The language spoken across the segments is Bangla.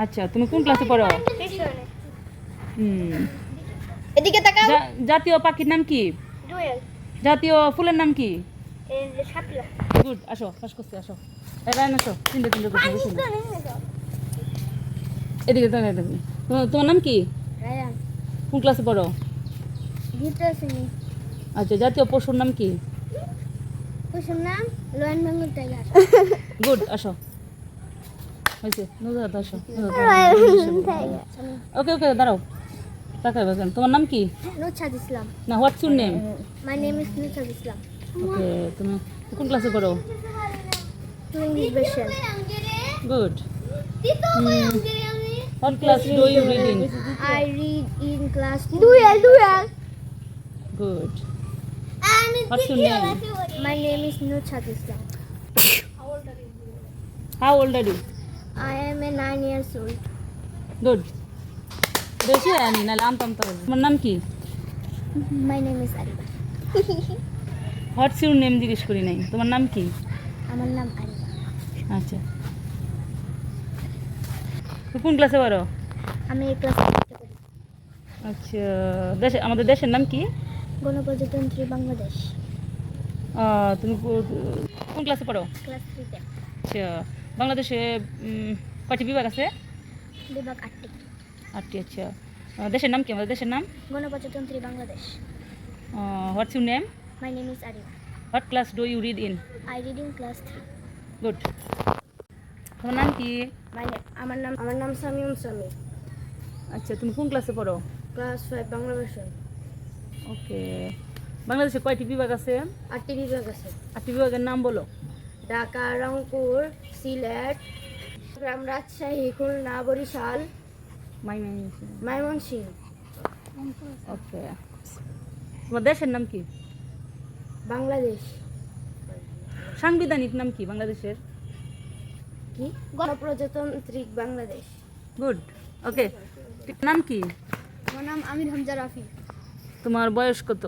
আচ্ছা, তুমি কোন ক্লাসে পড়ো? এদিকে তাকাও। জাতীয় পাখির নাম কি? দোয়েল। জাতীয় ফুলের নাম কি? এই যে শাপলা। গুড, আসো পাস করতে আসো। এবার আসো, তিনটে করতে বসে না। এদিকে তাকাও তুমি। তোমার নাম কি? রায়ান। কোন ক্লাসে পড়ো? দ্বিতীয় শ্রেণী। আচ্ছা, জাতীয় পশুর নাম কি? পশুর নাম রয়্যাল বেঙ্গল টাইগার। গুড, আসো। হয়েছে, নুজহাত আসো। ওকে ওকে, দাঁড়াও। তাকাই বাজান, তোমার নাম কি? নুছাদ ইসলাম। না, what's your name? My name is Nushad Islam. Okay, তুমি কোন ক্লাসে পড়ো? Two English version. Good. What class do you read in? I read in class 2. Dual. Good. What's your name? My name is Nushad Islam. How old are you? I am a 9 years old. Good. বেশি আনি নাহলে আনতাম তো। তোমার নাম কি? My name is Ariba. What's your name জিজ্ঞেস করি নাই। তোমার নাম কি? আমার নাম আরিবা। আচ্ছা, তুমি কোন ক্লাসে পড়ো? আমি এই ক্লাসে পড়ি। আচ্ছা, আমাদের দেশের নাম কি? গণপ্রজাতন্ত্রী বাংলাদেশ। তুমি কোন ক্লাসে পড়ো? ক্লাস 3 তে। আচ্ছা, বাংলাদেশে কয়টি বিভাগ আছে? বিভাগ 8টি। 8টি। আচ্ছা, দেশের নাম কি? আমাদের দেশের নাম? গণপ্রজাতন্ত্রী Bangladesh. What's your name? My name is Ariba. What class do you read in? I read in class 3. Good. তোমার নাম কি? আমার নাম সামিউম সামি। আচ্ছা, তুমি কোন ক্লাসে পড়ো? Class 5 Bangla version. ওকে, বাংলাদেশে কয়টি বিভাগ আছে? 8টি বিভাগ আছে। 8টি বিভাগের নাম বলো। ঢাকা, রংপুর, সিলেট, চট্টগ্রাম, রাজশাহী, খুলনা, বরিশাল, ময়মনসিংহ। ওকে, তোমার দেশের নাম কি? বাংলাদেশ। সাংবিধানিক নাম কি বাংলাদেশের? কি? গণপ্রজাতন্ত্রী বাংলাদেশ। গুড। ওকে, নাম কি? আমার নাম আমির হামজা রাফি। তোমার বয়স কত?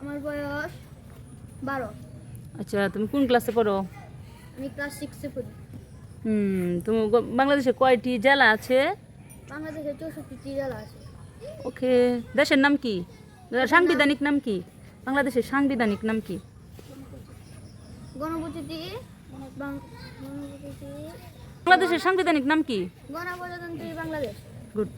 আমার বয়স 12। আচ্ছা, তুমি কোন ক্লাসে পড়ো? আমি ক্লাস 6 এ পড়ি। তুমি বাংলাদেশে কয়টি জেলা আছে? বাংলাদেশে 64টি জেলা আছে। ওকে, দেশের নাম কি? সাংবিধানিক নাম কি? বাংলাদেশের সাংবিধানিক নাম কি? গণপ্রজাতন্ত্রী বাংলাদেশের সাংবিধানিক নাম কি? গণপ্রজাতন্ত্রী বাংলাদেশ। গুড।